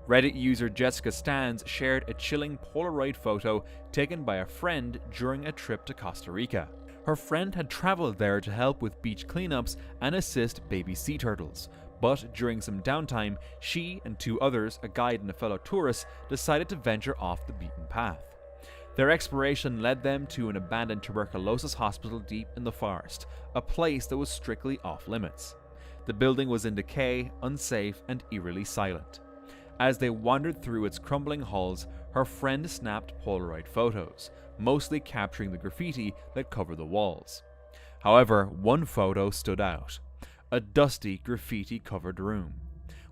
Reddit user Jessica Stans shared a chilling Polaroid photo taken by a friend during a trip to Costa Rica. Her friend had traveled there to help with beach cleanups and assist baby sea turtles, but during some downtime, she and two others, a guide and a fellow tourist, decided to venture off the beaten path. Their exploration led them to an abandoned tuberculosis hospital deep in the forest, a place that was strictly off limits. The building was in decay, unsafe, and eerily silent. As they wandered through its crumbling halls, her friend snapped Polaroid photos, mostly capturing the graffiti that covered the walls. However, one photo stood out: a dusty, graffiti-covered room.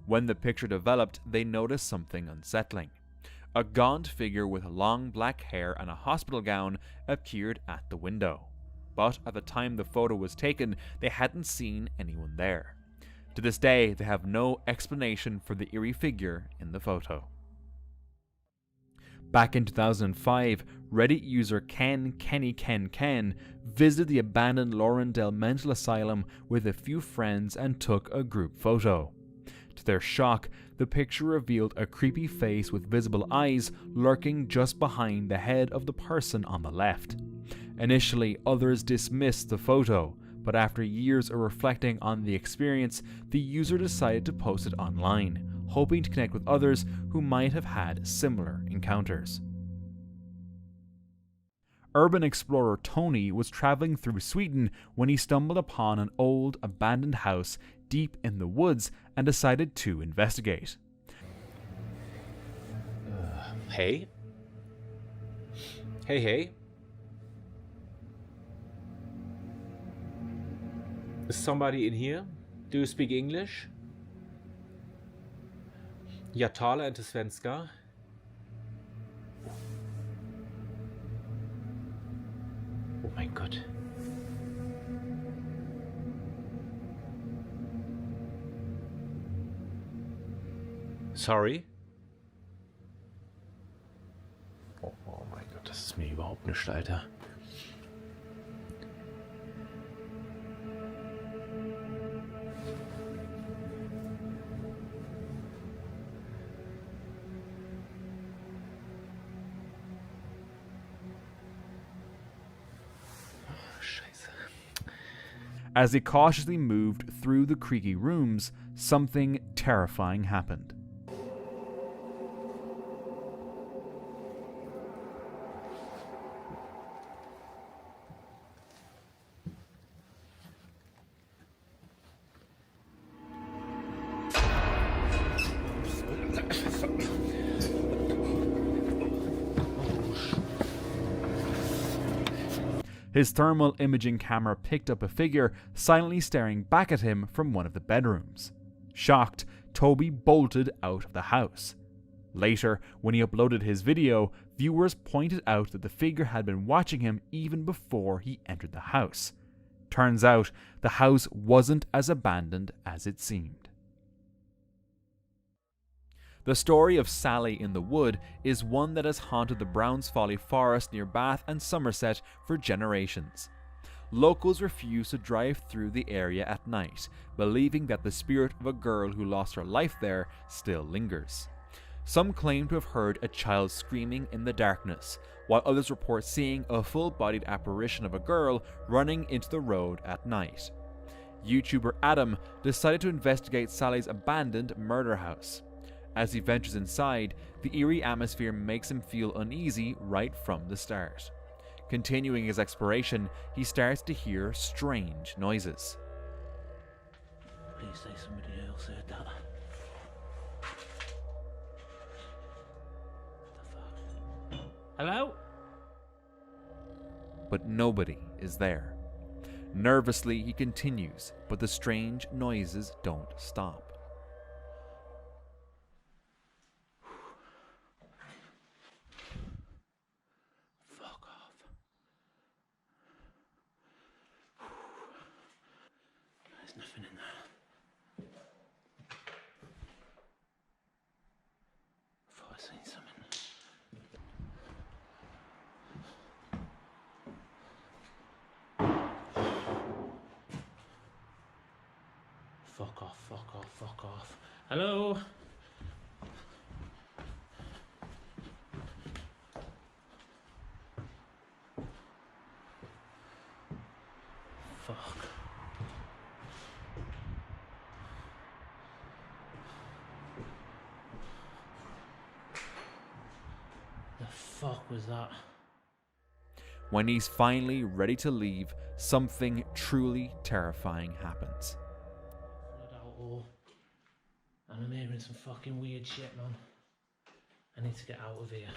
When the picture developed, they noticed something unsettling. A gaunt figure with long black hair and a hospital gown appeared at the window. But at the time the photo was taken, they hadn't seen anyone there. To this day, they have no explanation for the eerie figure in the photo. Back in 2005, Reddit user Ken visited the abandoned Laurendale Mental Asylum with a few friends and took a group photo. To their shock, the picture revealed a creepy face with visible eyes lurking just behind the head of the person on the left. Initially, others dismissed the photo, but after years of reflecting on the experience, the user decided to post it online, hoping to connect with others who might have had similar encounters. Urban explorer Tony was traveling through Sweden when he stumbled upon an old, abandoned house deep in the woods and decided to investigate. Hey? Hey. Is somebody in here? Do you speak English? Jag talar inte svenska. Oh mein Gott. Sorry? Oh mein Gott, das ist mir überhaupt nicht, Alter. As they cautiously moved through the creaky rooms, something terrifying happened. His thermal imaging camera picked up a figure silently staring back at him from one of the bedrooms. Shocked, Toby bolted out of the house. Later, when he uploaded his video, viewers pointed out that the figure had been watching him even before he entered the house. Turns out, the house wasn't as abandoned as it seemed. The story of Sally in the Wood is one that has haunted the Browns Folly forest near Bath and Somerset for generations. Locals refuse to drive through the area at night, believing that the spirit of a girl who lost her life there still lingers. Some claim to have heard a child screaming in the darkness, while others report seeing a full-bodied apparition of a girl running into the road at night. YouTuber Adam decided to investigate Sally's abandoned murder house. As he ventures inside, the eerie atmosphere makes him feel uneasy right from the start. Continuing his exploration, he starts to hear strange noises. Please say somebody else heard that. What the fuck? Hello? But nobody is there. Nervously, he continues, but the strange noises don't stop. Nothing in there. Thought I seen something. Fuck off. Hello? fuck? The fuck was that? When he's finally ready to leave, something truly terrifying happens. Blood out all. And I'm hearing some fucking weird shit, man. I need to get out of here.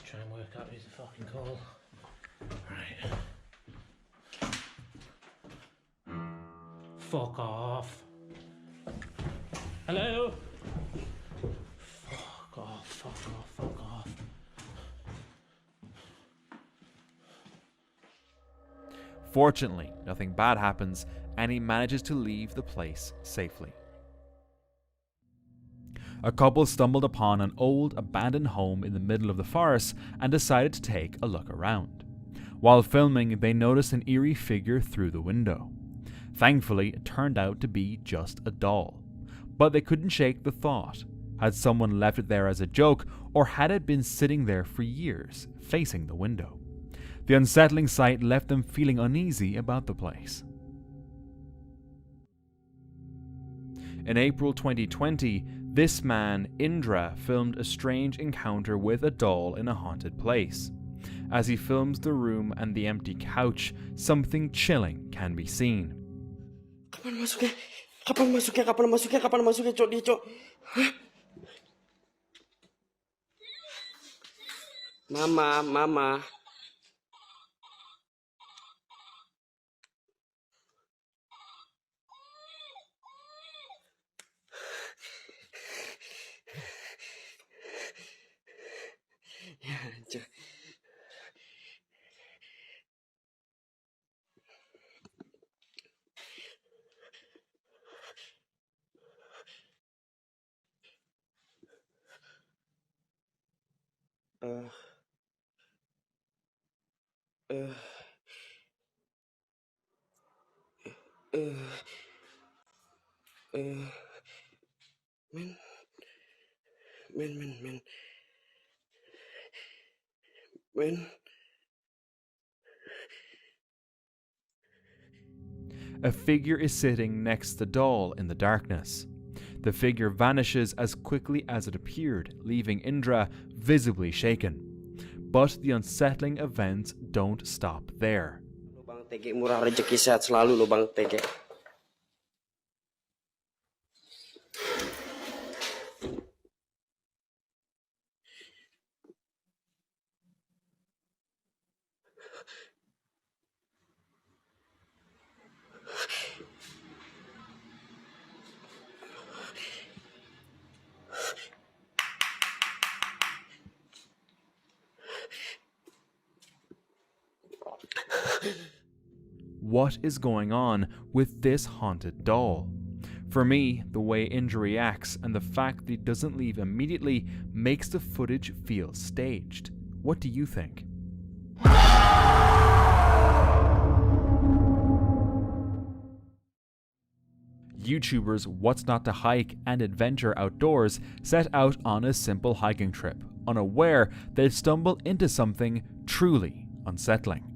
Try and work out who's the fucking call. Right. Fuck off. Hello? Fuck off, fuck off, fuck off. Fortunately, nothing bad happens, and he manages to leave the place safely. A couple stumbled upon an old abandoned home in the middle of the forest and decided to take a look around. While filming, they noticed an eerie figure through the window. Thankfully, it turned out to be just a doll. But they couldn't shake the thought. Had someone left it there as a joke, or had it been sitting there for years, facing the window? The unsettling sight left them feeling uneasy about the place. In April 2020, this man, Indra, filmed a strange encounter with a doll in a haunted place. As he films the room and the empty couch, something chilling can be seen. Kapan masuknya? Kapan masuknya? Kapan masuknya? Kapan masuknya, Cok? Dia, Cok. Hah? Mama. Ya, Cok. Men. A figure is sitting next to the doll in the darkness. The figure vanishes as quickly as it appeared, leaving Indra visibly shaken. But the unsettling events don't stop there. Lubang TG murah rezeki sehat selalu, Lubang TG. What is going on with this haunted doll? For me, the way Indra reacts and the fact that he doesn't leave immediately makes the footage feel staged. What do you think? YouTubers What's Not to Hike and Adventure Outdoors set out on a simple hiking trip, unaware they'd stumble into something truly unsettling.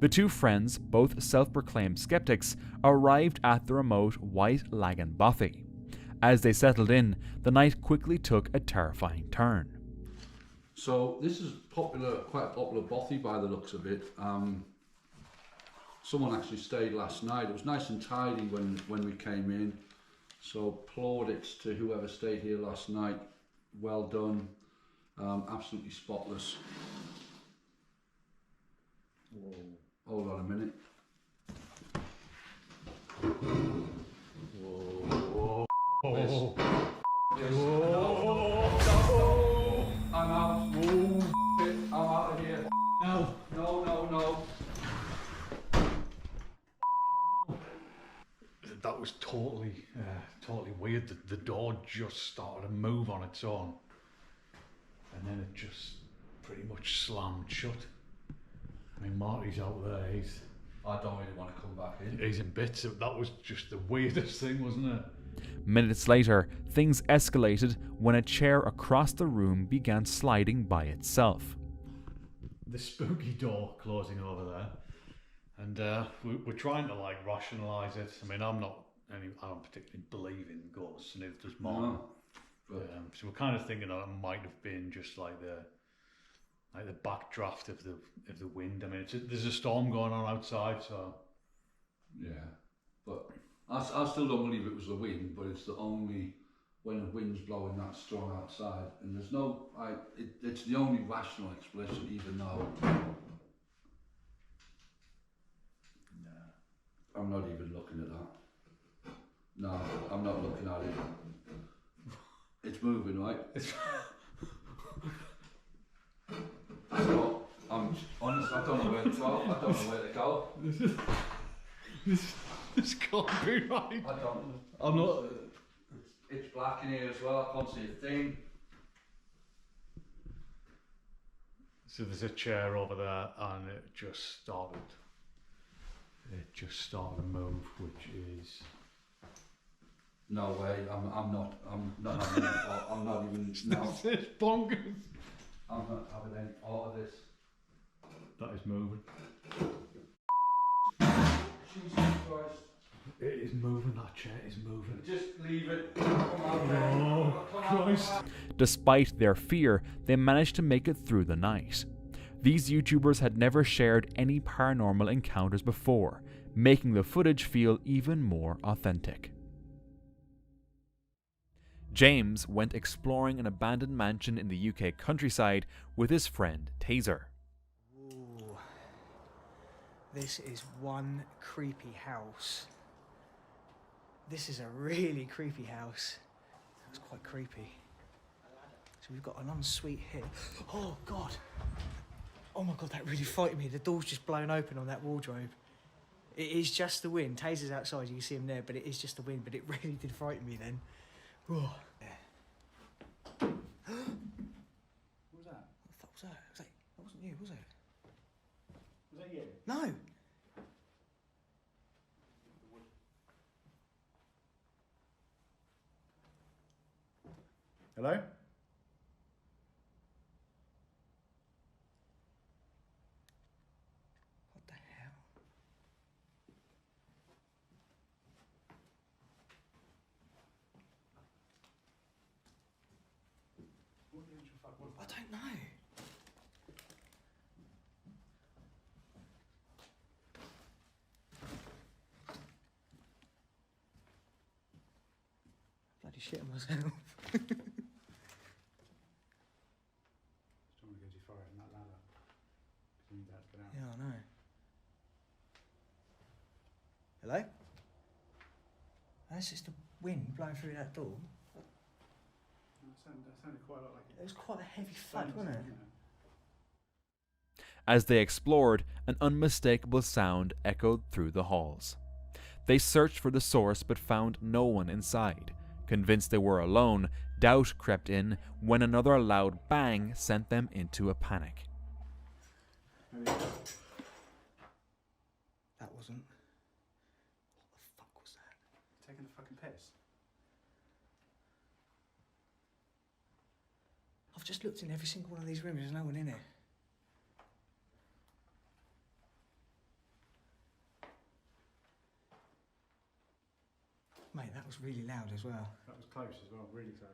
The two friends, both self-proclaimed skeptics, arrived at the remote White Lagan Bothy. As they settled in, the night quickly took a terrifying turn. So this is popular, quite a popular bothy by the looks of it. Someone actually stayed last night. It was nice and tidy when we came in. So plaudits to whoever stayed here last night. Well done. Absolutely spotless. Whoa. Hold on a minute. Whoa. Whoa. Yes. Whoa. I'm out. Whoa. I'm out of here. No. That was totally weird. The door just started to move on its own, and then it just pretty much slammed shut. I mean, Marty's out there. I don't really want to come back in. He's in bits. That was just the weirdest thing, wasn't it? Minutes later, things escalated when a chair across the room began sliding by itself. The spooky door closing over there. And we're trying to like rationalise it. I mean, I don't particularly believe in ghosts, and neither does Martin. No. So we're kind of thinking that it might have been just like the backdraft of the wind. I mean, there's a storm going on outside, so yeah. But I still don't believe it was the wind, but it's the only when the wind's blowing that strong outside, and there's no it's the only rational explanation, even though I'm not even looking at that. No, I'm not looking at it. It's moving, right? I'm honest. I don't know where to go. I don't know where to go. this can't be right. I don't. I'm not. It's black in here as well. I can't see a thing. So there's a chair over there, and it just started to move, which is No way. I'm not even. No. It's bonkers. I'm not having any part of this. That is moving. Jesus Christ. It is moving. That chair is moving. Just leave it. Oh, Christ. Despite their fear, they managed to make it through the night. These YouTubers had never shared any paranormal encounters before, making the footage feel even more authentic. James went exploring an abandoned mansion in the UK countryside with his friend Taser. Ooh. This is one creepy house. This is a really creepy house. It's quite creepy. So we've got an ensuite here. Oh God. Oh my God, that really frightened me. The door's just blown open on that wardrobe. It is just the wind. Taser's outside, you can see him there, but it is just the wind, but it really did frighten me then. Oh. Yeah. What was that? What the fuck was that? That wasn't you, was it? Was that you? No. Hello? What the hell? I don't know. Bloody shit on myself. Don't want to go too far in that ladder. You need that to get out. Yeah, I know. Hello? That's just the wind blowing through that door. That sounded quite a lot like It was quite a heavy thud, wasn't it? As they explored, an unmistakable sound echoed through the halls. They searched for the source but found no one inside. Convinced they were alone, doubt crept in when another loud bang sent them into a panic. That wasn't. What the fuck was that? Taking a fucking piss. I've just looked in every single one of these rooms, there's no one in it. Mate, that was really loud as well. That was close as well, really close.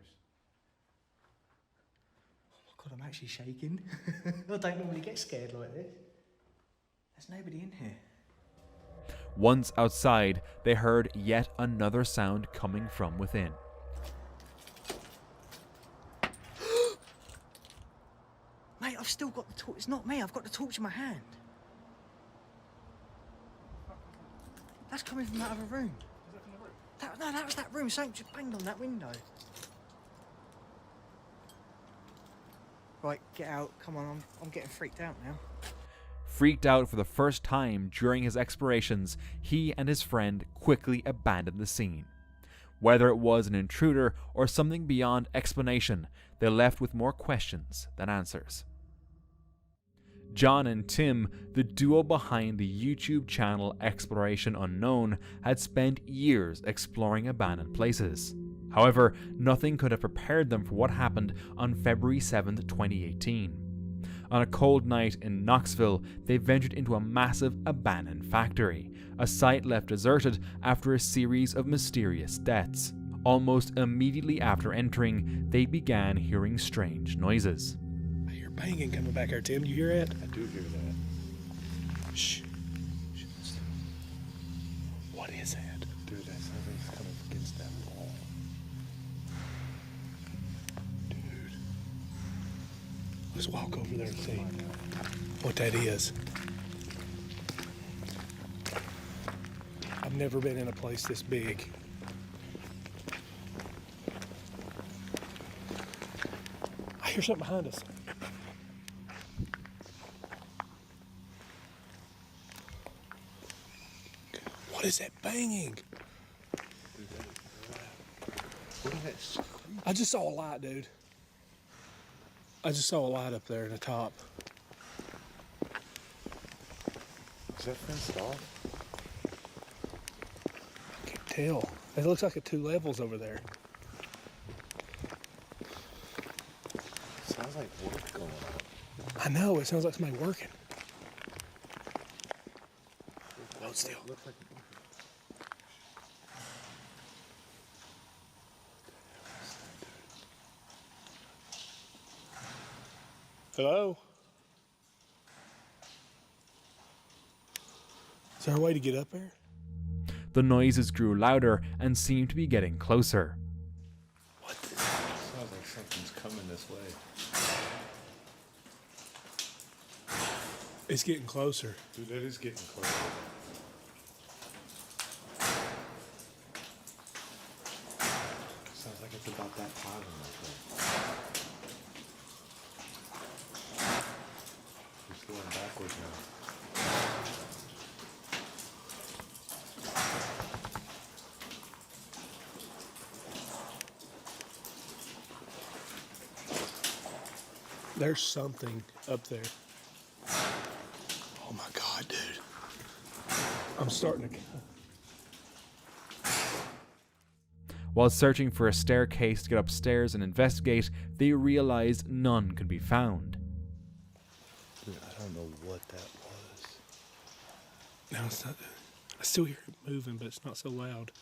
Oh my God, I'm actually shaking. I don't normally get scared like this. There's nobody in here. Once outside, they heard yet another sound coming from within. Mate, I've still got the torch. It's not me, I've got the torch in my hand. That's coming from that other room. Is that from the roof? No, that was that room. Something just banged on that window. Right, get out. Come on, I'm getting freaked out now. Freaked out for the first time during his explorations, he and his friend quickly abandoned the scene. Whether it was an intruder or something beyond explanation, they left with more questions than answers. John and Tim, the duo behind the YouTube channel Exploration Unknown, had spent years exploring abandoned places. However, nothing could have prepared them for what happened on February 7th, 2018. On a cold night in Knoxville, they ventured into a massive abandoned factory, a site left deserted after a series of mysterious deaths. Almost immediately after entering, they began hearing strange noises. I hear banging coming back here, Tim. Do you hear it? I do hear that. Shh. What is that? Dude, that something's coming against that wall. Dude. Let's walk over there and see what that is. I've never been in a place this big. I hear something behind us. What is that banging? I just saw a light, dude. I just saw a light up there in the top. Is that fenced off? I can't tell. It looks like 2 levels over there. Sounds like work going on. I know, it sounds like somebody working. Hold still. Looks like Hello? Is there a way to get up there? The noises grew louder and seemed to be getting closer. What? Sounds like something's coming this way. It's getting closer. Dude, that is getting closer. Sounds like it's about that time in that way. It's going backwards now. There's something up there. Oh my God, dude. I'm starting to... While searching for a staircase to get upstairs and investigate, they realized none could be found. Dude, I don't know what that was. No, it's not... I still hear it moving, but it's not so loud.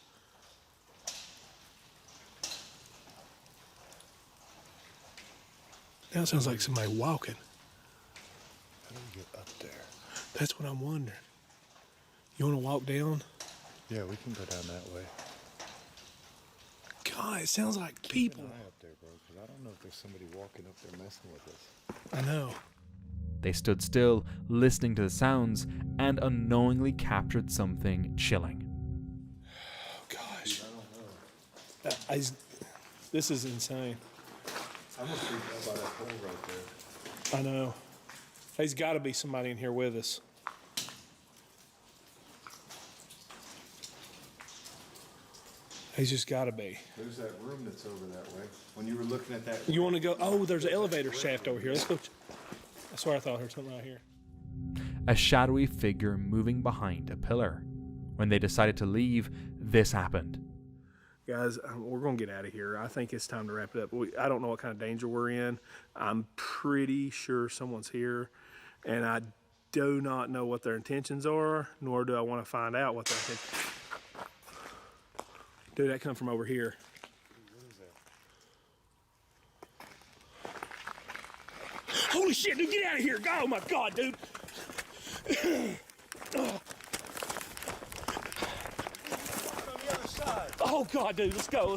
Now it sounds like somebody walking. How do we get up there? That's what I'm wondering. You want to walk down? Yeah, we can go down that way. God, it sounds like people. Keep an eye up there, bro, because I don't know if there's somebody walking up there messing with us. I know. They stood still, listening to the sounds, and unknowingly captured something chilling. Oh, gosh. This is insane. I'm gonna freak out by that hole right there. I know. There's got to be somebody in here with us. He's just got to be. There's that room that's over that way. When you were looking at that... You want to go? Oh, there's an elevator shaft over here. Let's go. I swear I thought I heard something right here. A shadowy figure moving behind a pillar. When they decided to leave, this happened. Guys, we're going to get out of here. I think it's time to wrap it up. I don't know what kind of danger we're in. I'm pretty sure someone's here, and I do not know what their intentions are, nor do I want to find out what their intentions are. Dude, that come from over here. Holy shit, dude, get out of here. Oh my God, dude. Oh God, dude, let's go.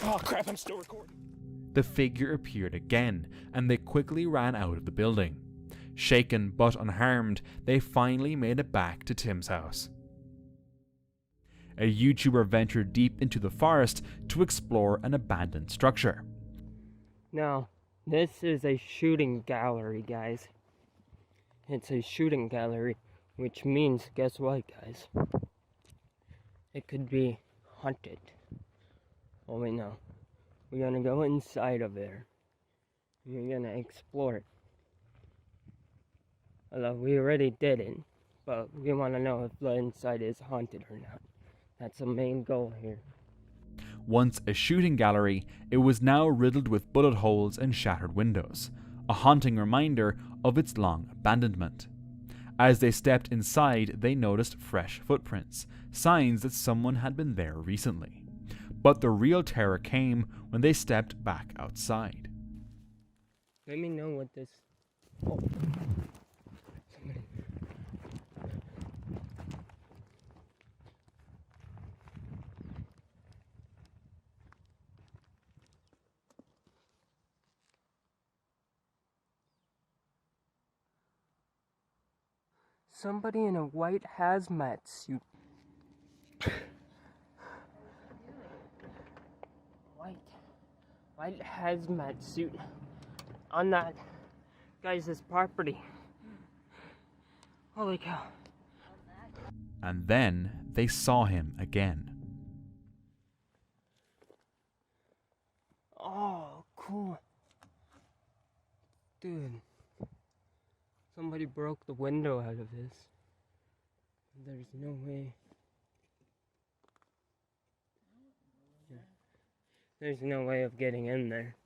Oh crap, I'm still recording. The figure appeared again, and they quickly ran out of the building. Shaken but unharmed, they finally made it back to Tim's house. A YouTuber ventured deep into the forest to explore an abandoned structure. Now, this is a shooting gallery, guys. It's a shooting gallery, which means, guess what, guys? It could be haunted. Oh, wait, no. We're gonna go inside of there. We're gonna explore it. Although we already did it, but we want to know if the inside is haunted or not. That's the main goal here. Once a shooting gallery, it was now riddled with bullet holes and shattered windows, a haunting reminder of its long abandonment. As they stepped inside, they noticed fresh footprints, signs that someone had been there recently. But the real terror came when they stepped back outside. Let me know what this... Oh. Somebody... Somebody in a white hazmat suit. White hazmat suit on that guy's property. Holy cow. And then they saw him again. Oh, cool. Dude. Somebody broke the window out of this. There's no way. There's no way of getting in there.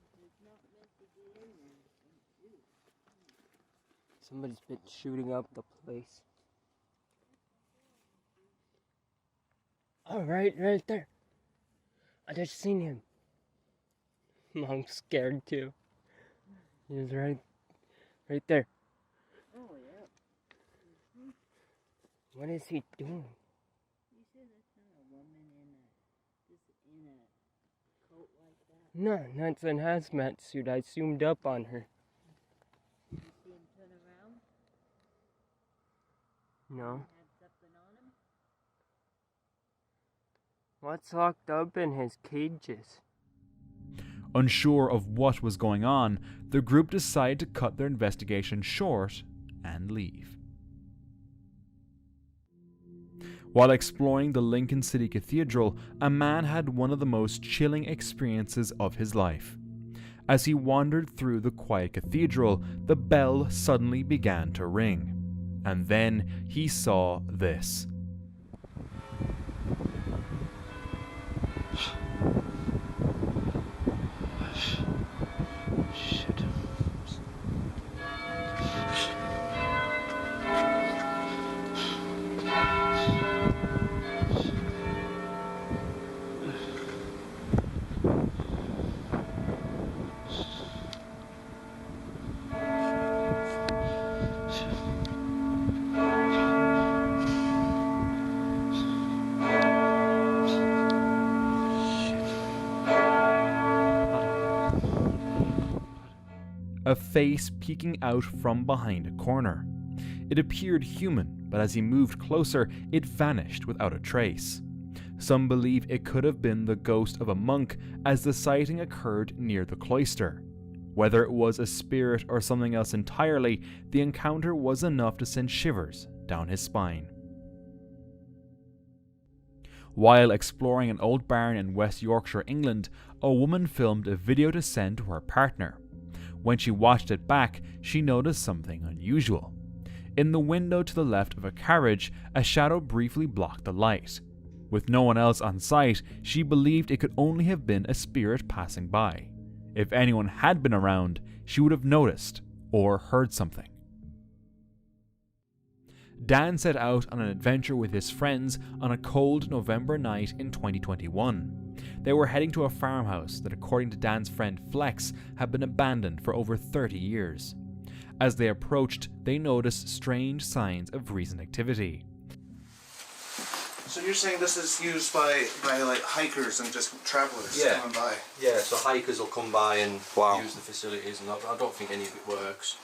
Somebody's been shooting up the place. Oh, right there. I just seen him. I'm scared too. He's right there. Oh, yeah. What is he doing? You said that's not a woman in a coat like that. No, that's a hazmat suit. I zoomed up on her. You see him turn around? No. Had something on him? What's locked up in his cages? Unsure of what was going on, the group decided to cut their investigation short and leave. While exploring the Lincoln City Cathedral, a man had one of the most chilling experiences of his life. As he wandered through the quiet cathedral, the bell suddenly began to ring. And then he saw this. A face peeking out from behind a corner. It appeared human, but as he moved closer, it vanished without a trace. Some believe it could have been the ghost of a monk, as the sighting occurred near the cloister. Whether it was a spirit or something else entirely, the encounter was enough to send shivers down his spine. While exploring an old barn in West Yorkshire, England, a woman filmed a video to send to her partner. When she watched it back, she noticed something unusual. In the window to the left of a carriage, a shadow briefly blocked the light. With no one else on site, she believed it could only have been a spirit passing by. If anyone had been around, she would have noticed or heard something. Dan set out on an adventure with his friends on a cold November night in 2021. They were heading to a farmhouse that, according to Dan's friend Flex, had been abandoned for over 30 years. As they approached, they noticed strange signs of recent activity. So you're saying this is used by like hikers and just travelers coming by? Yeah, so hikers will come by and use the facilities, and I don't think any of it works.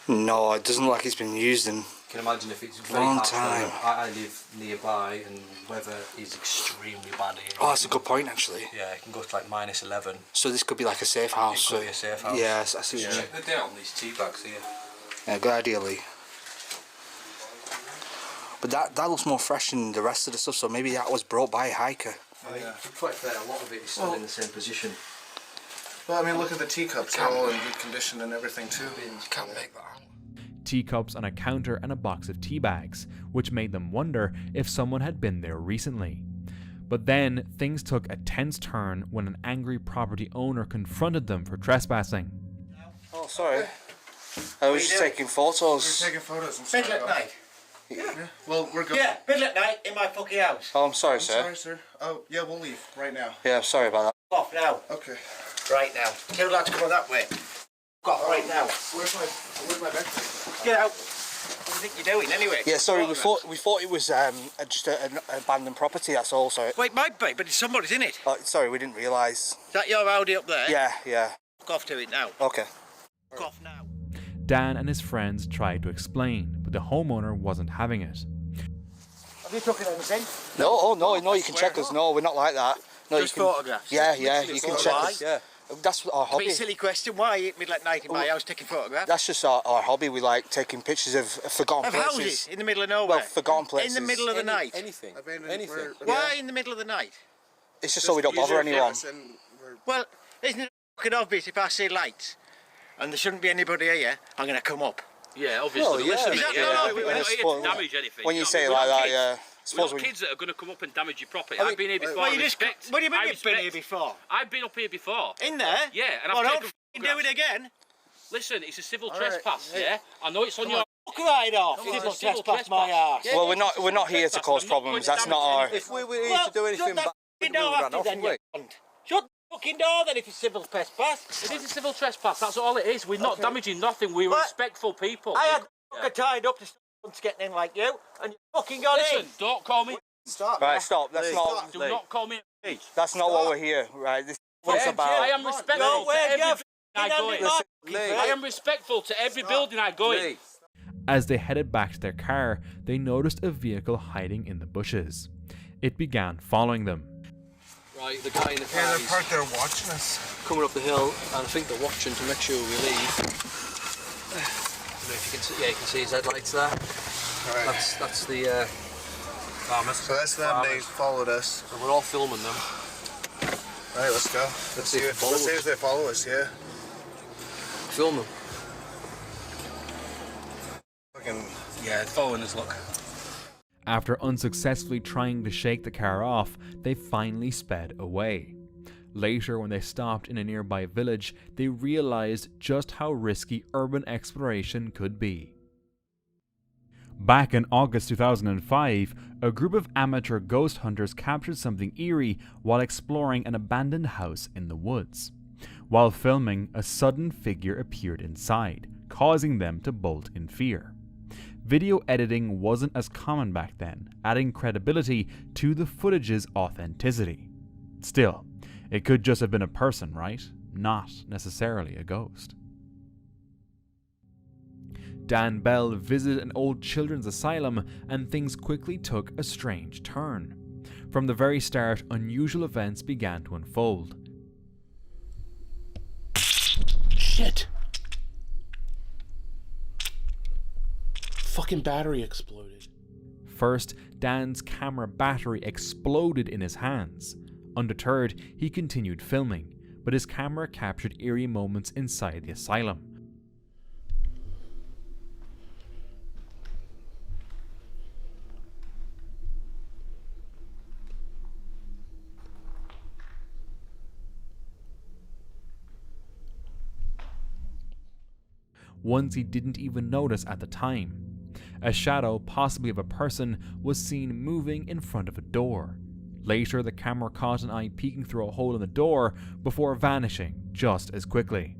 No, it doesn't look like it's been used in You can imagine if it's very long hot time. weather. I live nearby and weather is extremely bad here. Oh, that's a good point actually. Yeah, it can go to like -11. So this could be like a safe house. It could be a safe house. Yes, I see what you mean. Check the date on these tea bags here. Yeah, good idea, Lee. But that looks more fresh than the rest of the stuff, so maybe that was brought by a hiker. I mean, to be quite fair, a lot of it is still in the same position. Well, I mean, look at the teacups, they're all in good condition and everything too. You can't make that. Teacups on a counter and a box of tea bags, which made them wonder if someone had been there recently. But then things took a tense turn when an angry property owner confronted them for trespassing. Oh, sorry. I was just taking photos. We're taking photos. I'm sorry. Middle at night? Yeah. Well, we're going. Yeah, middle at night in my fucking house. Oh, I'm sorry, sir. Sorry, sir. Oh, yeah, we'll leave right now. Yeah, I'm sorry about that. Off now. Okay. Right now. Tell lads to go that way. Off right now. Where's my backpack? Get out. What do you think you're doing anyway? Yeah, sorry, we thought it was just an abandoned property, that's all, sorry. Well, it might be, but somebody's in it. Oh, sorry, we didn't realise. Is that your Audi up there? Yeah, yeah. Fuck off to it now. Okay. Fuck off now. Dan and his friends tried to explain, but the homeowner wasn't having it. Have you taken anything? No, no, you can check us. No, we're not like that. No, just you can, photographs? Yeah, you can check us. Yeah. That's our hobby. It's a silly question. Why are you middle at night in my house taking photographs? That's just our hobby. We like taking pictures of forgotten places. Of houses in the middle of nowhere? Well, forgotten places. In the middle of the night? Anything. Why in the middle of the night? It's just so we don't bother anyone. Well, isn't it fucking obvious if I see lights and there shouldn't be anybody here, I'm going to come up? Yeah, obviously. Listen, we're not here to damage anything. When you say it like that, yeah. We're not kids that are going to come up and damage your property. I've been here before. What do you mean you've been here before? I've been up here before. In there? Yeah, and I've taken photographs. Do it again. Listen, it's a civil trespass, yeah? I know it's on your... Fuck right off. Civil trespass my arse. Well, we're not here to cause problems. That's not our... If we were here to do anything bad, we would run off, wouldn't we? Shut the fucking door then if it's civil trespass. It is a civil trespass, that's all it is. We're not damaging nothing. We're respectful people. I had fucking tied up to getting in like you, and you fucking got in. Listen, don't call me. Stop. Right, stop. That's not. Do not call me. That's not what we're here. Right. This is what it's about. I am respectful to every building I go in. I am respectful to every building I go in. As they headed back to their car, they noticed a vehicle hiding in the bushes. It began following them. Right, the guy in the car. Yeah, they're parked there watching us. Coming up the hill, and I think they're watching to make sure we leave. If you can see, yeah, you can see his headlights there. Right. That's the farmers. So that's them. Farmers. They followed us. So we're all filming them. Right, let's go. Let's see if they follow us. Yeah. Film them. Fucking yeah, following us. Look. After unsuccessfully trying to shake the car off, they finally sped away. Later, when they stopped in a nearby village, they realized just how risky urban exploration could be. Back in August 2005, a group of amateur ghost hunters captured something eerie while exploring an abandoned house in the woods. While filming, a sudden figure appeared inside, causing them to bolt in fear. Video editing wasn't as common back then, adding credibility to the footage's authenticity. Still, it could just have been a person, right? Not necessarily a ghost. Dan Bell visited an old children's asylum, and things quickly took a strange turn. From the very start, unusual events began to unfold. Shit! Fucking battery exploded. First, Dan's camera battery exploded in his hands. Undeterred, he continued filming, but his camera captured eerie moments inside the asylum. Ones he didn't even notice at the time. A shadow, possibly of a person, was seen moving in front of a door. Later, the camera caught an eye peeking through a hole in the door before vanishing just as quickly.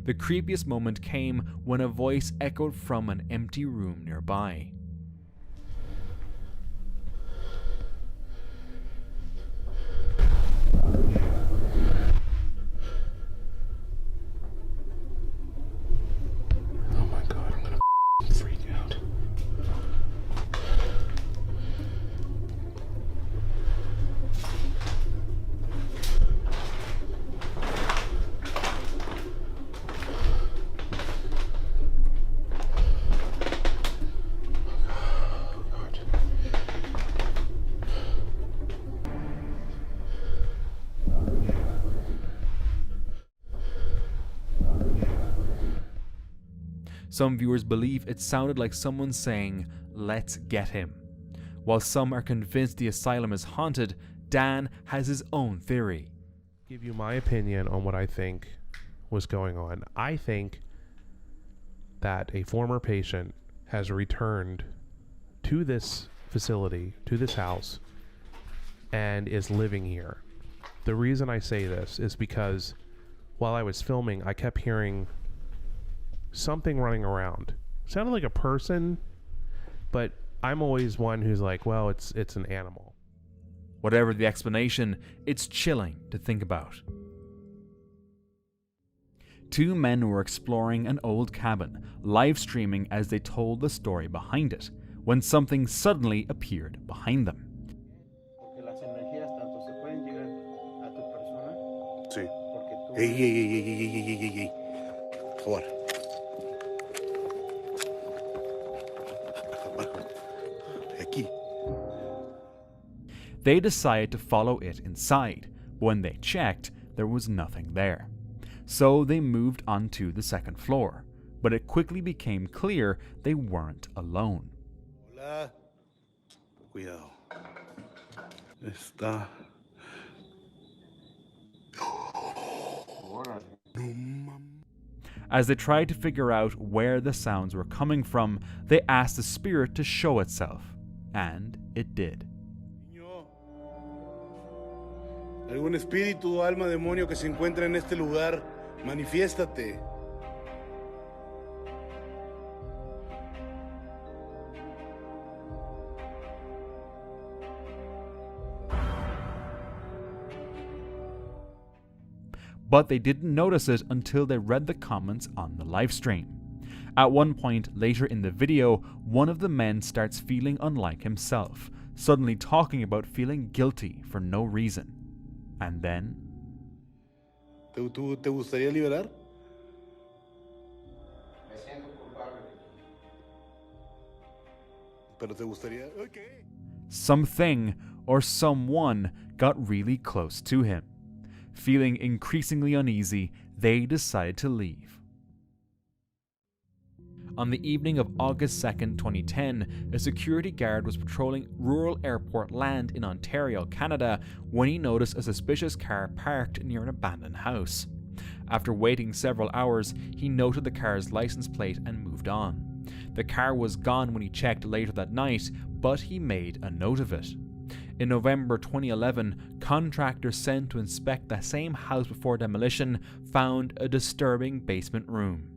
The creepiest moment came when a voice echoed from an empty room nearby. Oh my god, I'm gonna freak out. Some viewers believe it sounded like someone saying, "Let's get him." While some are convinced the asylum is haunted, Dan has his own theory. Give you my opinion on what I think was going on. I think that a former patient has returned to this facility, to this house, and is living here. The reason I say this is because while I was filming, I kept hearing something running around. It sounded like a person, but I'm always one who's like, well, it's an animal. Whatever the explanation, it's chilling to think about. Two men were exploring an old cabin, live streaming as they told the story behind it, when something suddenly appeared behind them. Sí. Ey. Por favor. Aquí. They decided to follow it inside, but when they checked, there was nothing there. So they moved onto the second floor, but it quickly became clear they weren't alone. Hola. Cuidado. Está. As they tried to figure out where the sounds were coming from, they asked the spirit to show itself, and it did. Algún espíritu o alma demonio que se encuentra en este lugar, manifiéstate. But they didn't notice it until they read the comments on the livestream. At one point later in the video, one of the men starts feeling unlike himself, suddenly talking about feeling guilty for no reason. And then... ¿Te gustaría liberar? Me siento culpable. Pero te gustaría... Okay. Something or someone got really close to him. Feeling increasingly uneasy, they decided to leave. On the evening of August 2nd, 2010, a security guard was patrolling rural airport land in Ontario, Canada, when he noticed a suspicious car parked near an abandoned house. After waiting several hours, he noted the car's license plate and moved on. The car was gone when he checked later that night, but he made a note of it. In November 2011, contractors sent to inspect the same house before demolition found a disturbing basement room.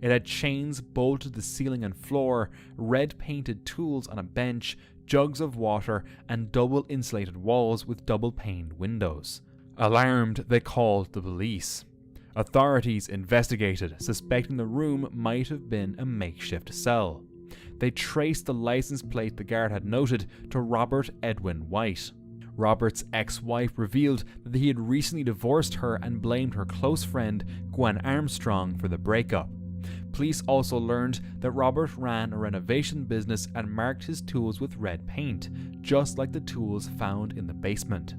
It had chains bolted to the ceiling and floor, red-painted tools on a bench, jugs of water, and double-insulated walls with double-paned windows. Alarmed, they called the police. Authorities investigated, suspecting the room might have been a makeshift cell. They traced the license plate the guard had noted to Robert Edwin White. Robert's ex-wife revealed that he had recently divorced her and blamed her close friend Gwen Armstrong for the breakup. Police also learned that Robert ran a renovation business and marked his tools with red paint, just like the tools found in the basement.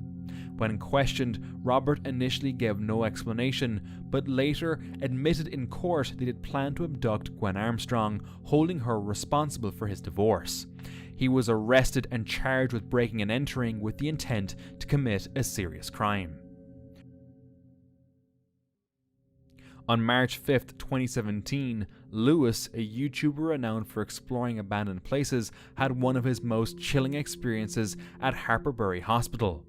When questioned, Robert initially gave no explanation, but later admitted in court that he had planned to abduct Gwen Armstrong, holding her responsible for his divorce. He was arrested and charged with breaking and entering with the intent to commit a serious crime. On March 5th, 2017, Lewis, a YouTuber renowned for exploring abandoned places, had one of his most chilling experiences at Harperbury Hospital.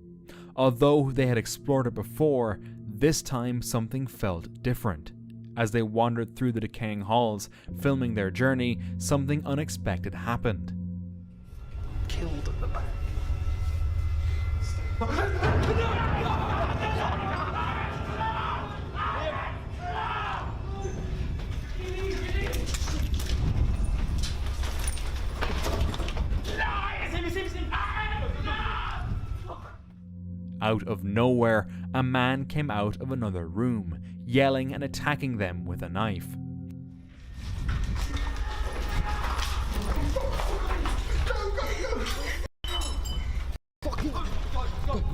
Although they had explored it before, this time something felt different. As they wandered through the decaying halls, filming their journey, something unexpected happened. Killed at the back. Out of nowhere, a man came out of another room, yelling and attacking them with a knife.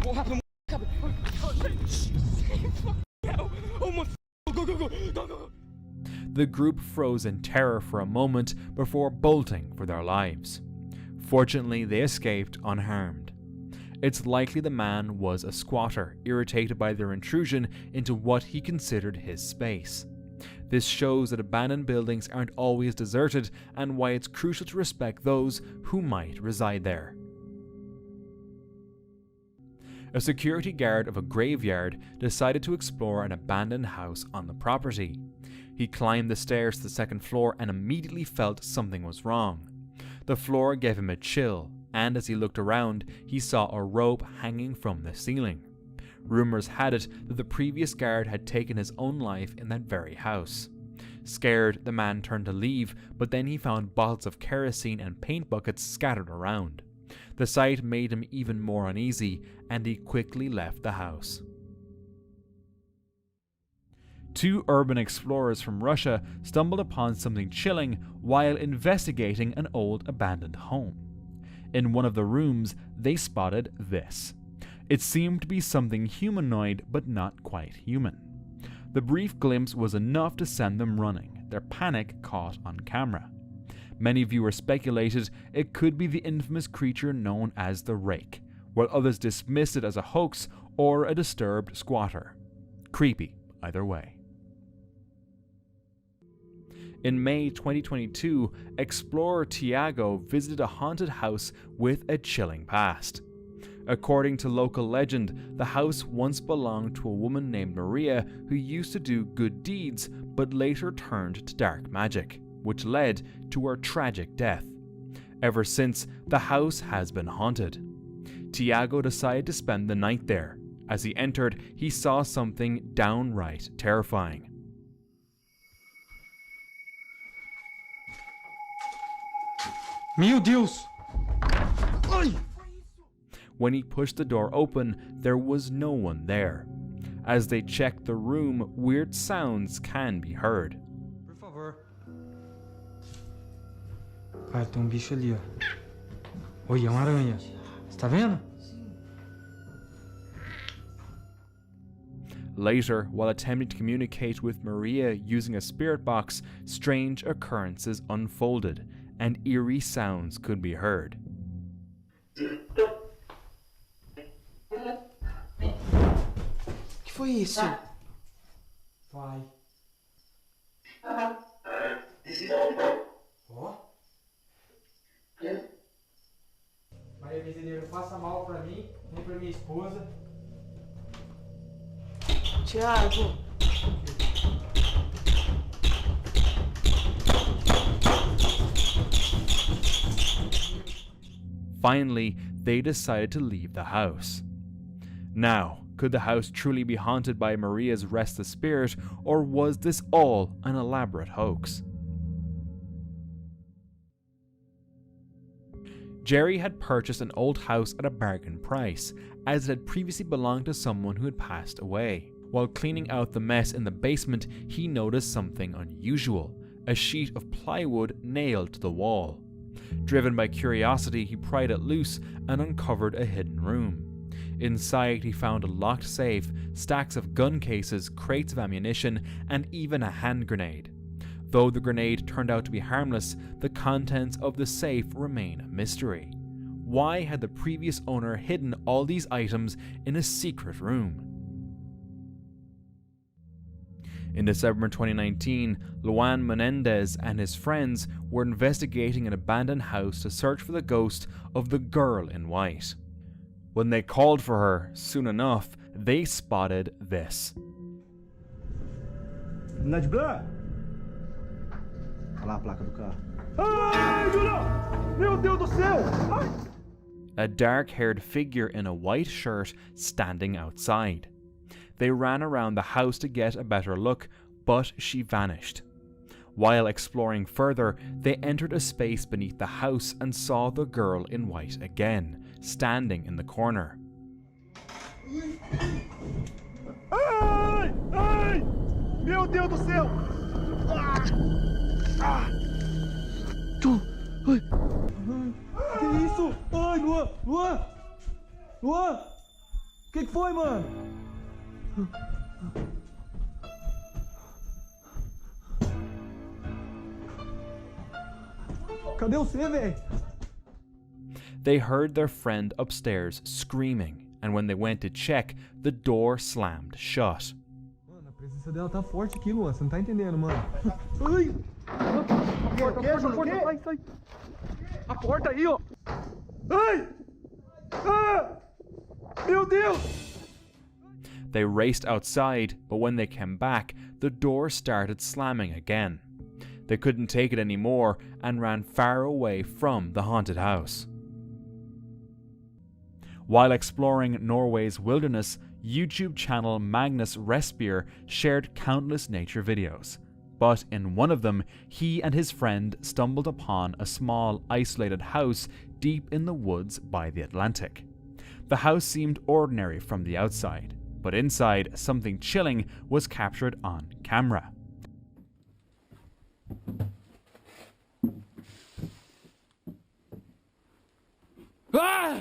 What happened? The group froze in terror for a moment before bolting for their lives. Fortunately, they escaped unharmed. It's likely the man was a squatter, irritated by their intrusion into what he considered his space. This shows that abandoned buildings aren't always deserted and why it's crucial to respect those who might reside there. A security guard of a graveyard decided to explore an abandoned house on the property. He climbed the stairs to the second floor and immediately felt something was wrong. The floor gave him a chill, and as he looked around, he saw a rope hanging from the ceiling. Rumors had it that the previous guard had taken his own life in that very house. Scared, the man turned to leave, but then he found bottles of kerosene and paint buckets scattered around. The sight made him even more uneasy, and he quickly left the house. Two urban explorers from Russia stumbled upon something chilling while investigating an old abandoned home. In one of the rooms, they spotted this. It seemed to be something humanoid, but not quite human. The brief glimpse was enough to send them running, their panic caught on camera. Many viewers speculated it could be the infamous creature known as the Rake, while others dismissed it as a hoax or a disturbed squatter. Creepy, either way. In May 2022, explorer Tiago visited a haunted house with a chilling past. According to local legend, the house once belonged to a woman named Maria who used to do good deeds but later turned to dark magic, which led to her tragic death. Ever since, the house has been haunted. Tiago decided to spend the night there. As he entered, he saw something downright terrifying. Meu Deus! Ai! When he pushed the door open, there was no one there. As they checked the room, weird sounds can be heard. Por favor. Pai, tem bicho ali, ó. Olha, uma aranha. Você tá vendo? Later, while attempting to communicate with Maria using a spirit box, strange occurrences unfolded, and eerie sounds could be heard. Que foi isso? Vai. Ó. Maria Brasileira, não faça mal pra mim, nem pra minha esposa. Tiago. Finally, they decided to leave the house. Now, could the house truly be haunted by Maria's restless spirit, or was this all an elaborate hoax? Jerry had purchased an old house at a bargain price, as it had previously belonged to someone who had passed away. While cleaning out the mess in the basement, he noticed something unusual: a sheet of plywood nailed to the wall. Driven by curiosity, he pried it loose and uncovered a hidden room. Inside, he found a locked safe, stacks of gun cases, crates of ammunition, and even a hand grenade. Though the grenade turned out to be harmless, the contents of the safe remain a mystery. Why had the previous owner hidden all these items in a secret room? In December 2019, Luan Menendez and his friends were investigating an abandoned house to search for the ghost of the girl in white. When they called for her, soon enough, they spotted this. Nadbla! Olha lá a placa do carro. Ai, Júlio! Meu Deus do céu! Ai! A dark-haired figure in a white shirt standing outside. They ran around the house to get a better look, but she vanished. While exploring further, they entered a space beneath the house and saw the girl in white again, standing in the corner. Ai! Ai! Meu Deus do céu! Ah! Ah! Ai! Que isso? Ai, Luan! Luan! Luan! Que foi, mano? cadê você, velho? They heard their friend upstairs screaming, and when they went to check, the door slammed shut. Mano, a presença dela tá forte aqui, Luan. Você não tá entendendo, mano. Ai! A porta, sai, sai. A porta aí, ó. Ai! Ah! Meu Deus! They raced outside, but when they came back, the door started slamming again. They couldn't take it anymore and ran far away from the haunted house. While exploring Norway's wilderness, YouTube channel Magnus Respier shared countless nature videos. But in one of them, he and his friend stumbled upon a small, isolated house deep in the woods by the Atlantic. The house seemed ordinary from the outside, but inside, something chilling was captured on camera. Ah!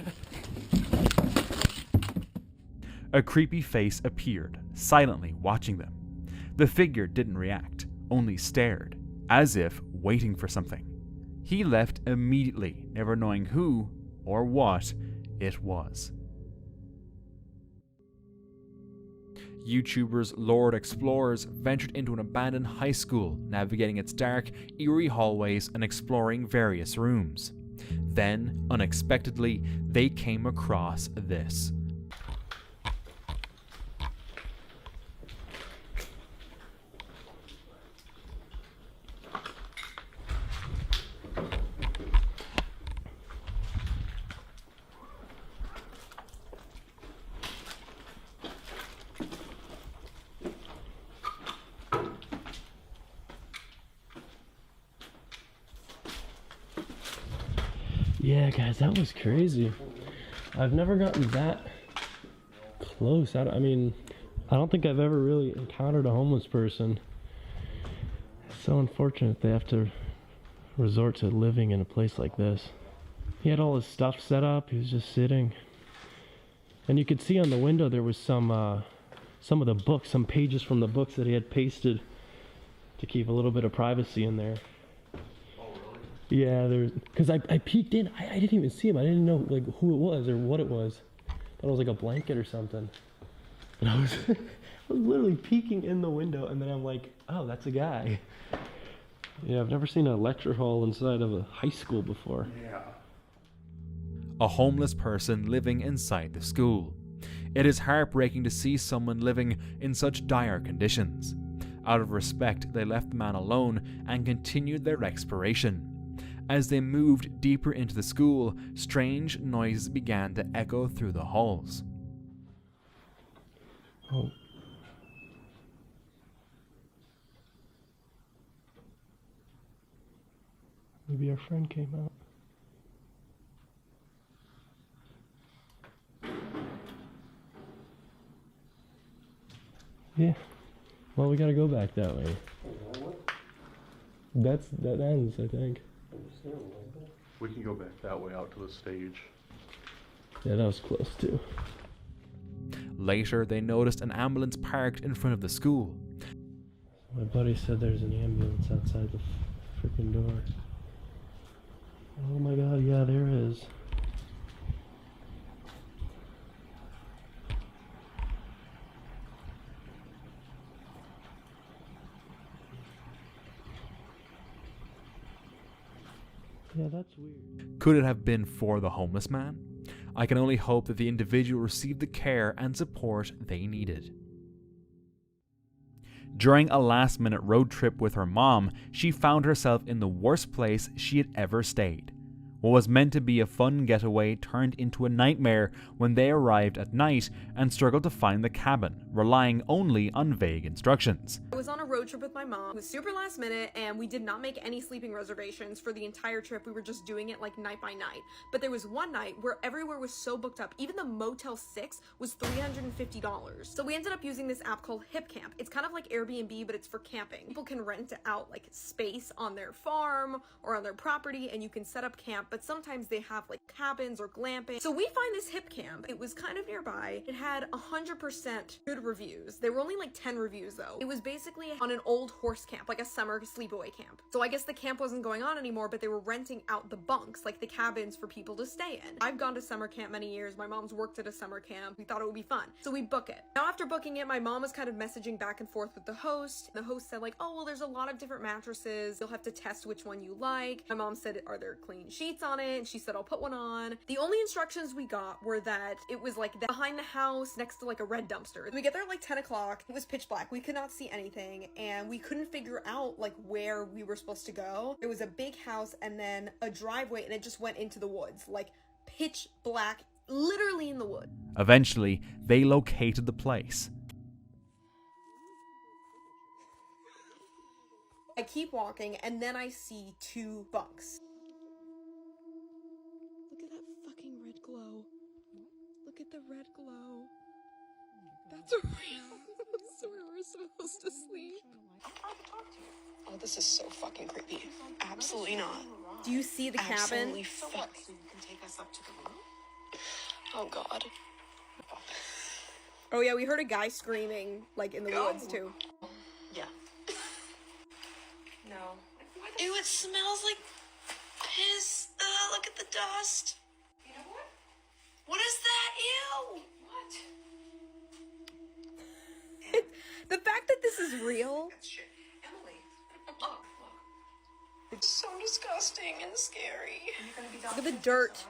A creepy face appeared, silently watching them. The figure didn't react, only stared, as if waiting for something. He left immediately, never knowing who or what it was. YouTubers Lord Explorers ventured into an abandoned high school, navigating its dark, eerie hallways and exploring various rooms. Then, unexpectedly, they came across this. Yeah, guys, that was crazy. I've never gotten that close. I mean, I don't think I've ever really encountered a homeless person. It's so unfortunate they have to resort to living in a place like this. He had all his stuff set up. He was just sitting. And you could see on the window there was some of the books, some pages from the books that he had pasted to keep a little bit of privacy in there. Yeah, because I peeked in. I didn't even see him. I didn't know like who it was or what it was. I thought it was like a blanket or something. And I was, I was literally peeking in the window, and then I'm like, oh, that's a guy. Yeah, I've never seen a lecture hall inside of a high school before. Yeah. A homeless person living inside the school. It is heartbreaking to see someone living in such dire conditions. Out of respect, they left the man alone and continued their exploration. As they moved deeper into the school, strange noises began to echo through the halls. Oh. Maybe our friend came out. Yeah. Well, we gotta go back that way. That ends, I think. We can go back that way out to the stage. Yeah, that was close too. Later, they noticed an ambulance parked in front of the school. My buddy said there's an ambulance outside the freaking door. Oh my god, yeah, there is. Yeah, that's weird. Could it have been for the homeless man? I can only hope that the individual received the care and support they needed. During a last-minute road trip with her mom, she found herself in the worst place she had ever stayed. What was meant to be a fun getaway turned into a nightmare when they arrived at night and struggled to find the cabin, relying only on vague instructions. I was on a road trip with my mom. It was super last minute and we did not make any sleeping reservations for the entire trip. We were just doing it like night by night. But there was one night where everywhere was so booked up. Even the Motel 6 was $350. So we ended up using this app called HipCamp. It's kind of like Airbnb, but it's for camping. People can rent out like space on their farm or on their property and you can set up camp but sometimes they have like cabins or glamping. So we find this hip camp. It was kind of nearby. It had 100% good reviews. There were only like 10 reviews though. It was basically on an old horse camp, like a summer sleepaway camp. So I guess the camp wasn't going on anymore, but they were renting out the bunks, like the cabins for people to stay in. I've gone to summer camp many years. My mom's worked at a summer camp. We thought it would be fun. So we book it. Now after booking it, my mom was kind of messaging back and forth with the host. The host said like, oh, well, there's a lot of different mattresses. You'll have to test which one you like. My mom said, are there clean sheets on it? And she said, I'll put one on. The only instructions we got were that it was like behind the house next to like a red dumpster. We get there at like 10 o'clock. It was pitch black. We could not see anything and we couldn't figure out like where we were supposed to go. There was a big house and then a driveway and it just went into the woods, like pitch black, literally in the woods. Eventually, they located the place. I keep walking and then I see 2 bunks. Look at that fucking red glow. Look at the red glow. That's real. That's where we're supposed to sleep. Oh, this is so fucking creepy. Absolutely not. Do you see the cabin? Absolutely fuck. So you can take us up to the room? Oh god. Oh yeah, we heard a guy screaming like in the woods too. Yeah. No. Ew, it smells like piss. Look at the dust. You know what? What is that? Ew! What? The fact that this is real. Emily. Oh, look. It's so disgusting and scary. Look at the dirt.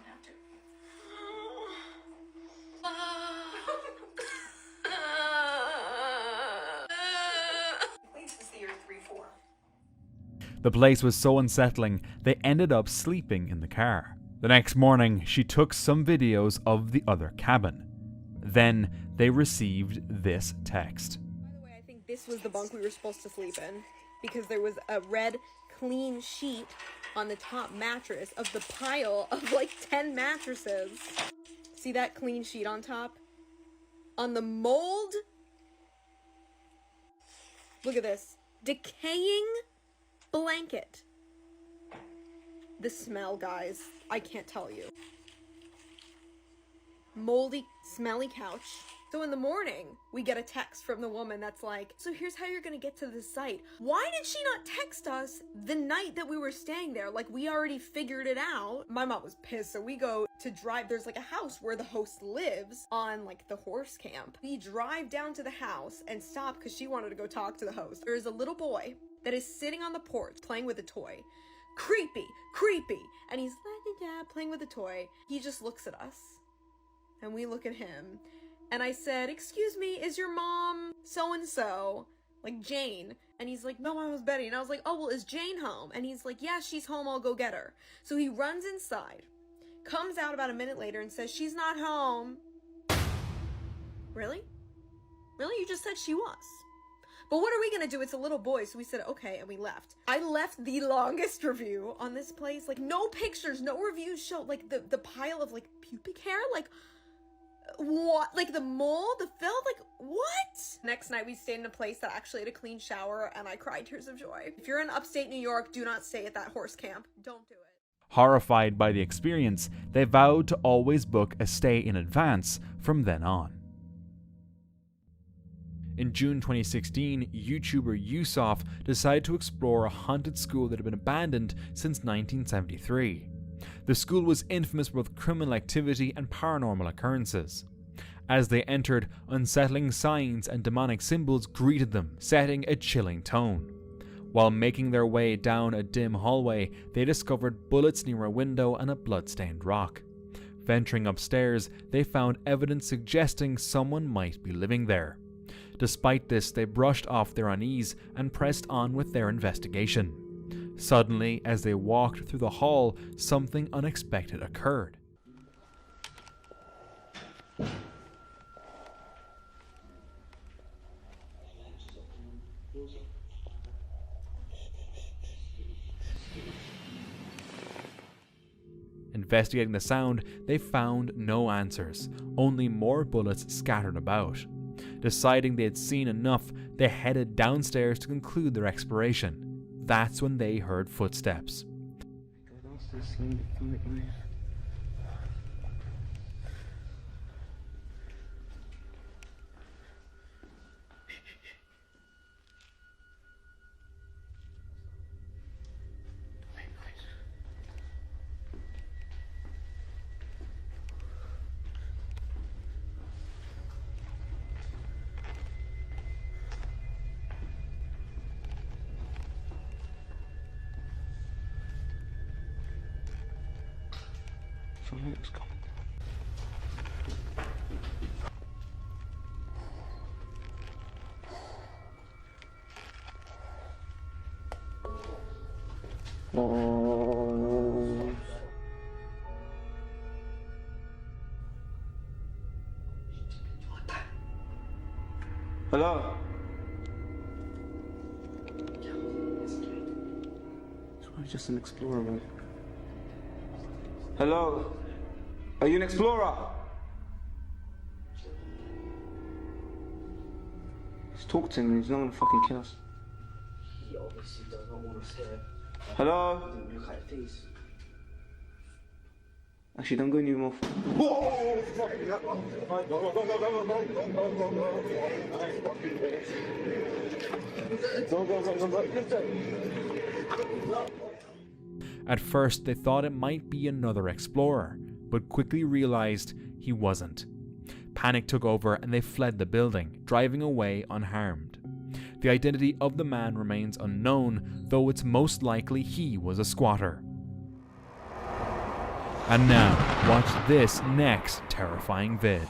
The place was so unsettling, they ended up sleeping in the car. The next morning, she took some videos of the other cabin. Then, they received this text. By the way, I think this was the bunk we were supposed to sleep in, because there was a red, clean sheet on the top mattress of the pile of like 10 mattresses. See that clean sheet on top? On the mold? Look at this. Decaying blanket. The smell, guys. I can't tell you. Moldy, smelly couch. So in the morning, we get a text from the woman that's like, so here's how you're gonna get to the site. Why did she not text us the night that we were staying there? Like, we already figured it out. My mom was pissed, so we go to drive. There's like a house where the host lives on like the horse camp. We drive down to the house and stop because she wanted to go talk to the host. There's a little boy that is sitting on the porch playing with a toy. Creepy, creepy. And he's like, playing with a toy. He just looks at us and we look at him. And I said, excuse me, is your mom so-and-so? Like Jane. And he's like, no, I was Betty. And I was like, oh, well, is Jane home? And he's like, yeah, she's home. I'll go get her. So he runs inside, comes out about a minute later and says, she's not home. Really? Really? You just said she was. But what are we gonna do? It's a little boy. So we said, okay, and we left. I left the longest review on this place. Like, no pictures, no reviews show, like, the pile of, like, pubic hair. Like, what? Like, the mold, the filth, like, what? Next night, we stayed in a place that actually had a clean shower, and I cried tears of joy. If you're in upstate New York, do not stay at that horse camp. Don't do it. Horrified by the experience, they vowed to always book a stay in advance from then on. In June 2016, YouTuber Yusuf decided to explore a haunted school that had been abandoned since 1973. The school was infamous for both criminal activity and paranormal occurrences. As they entered, unsettling signs and demonic symbols greeted them, setting a chilling tone. While making their way down a dim hallway, they discovered bullets near a window and a blood-stained rock. Venturing upstairs, they found evidence suggesting someone might be living there. Despite this, they brushed off their unease and pressed on with their investigation. Suddenly, as they walked through the hall, something unexpected occurred. Investigating the sound, they found no answers, only more bullets scattered about. Deciding they had seen enough, they headed downstairs to conclude their exploration. That's when they heard footsteps. Go downstairs Something's coming. Hello? It's probably just an explorer, man. Hello? Are you an explorer? He's talking to me, he's not gonna fucking kill us. He obviously does not want us here. Hello? Don't look at his face. Actually, don't go any more. At first, they thought it might be another explorer, but quickly realized he wasn't. Panic took over and they fled the building, driving away unharmed. The identity of the man remains unknown, though it's most likely he was a squatter. And now, watch this next terrifying vid.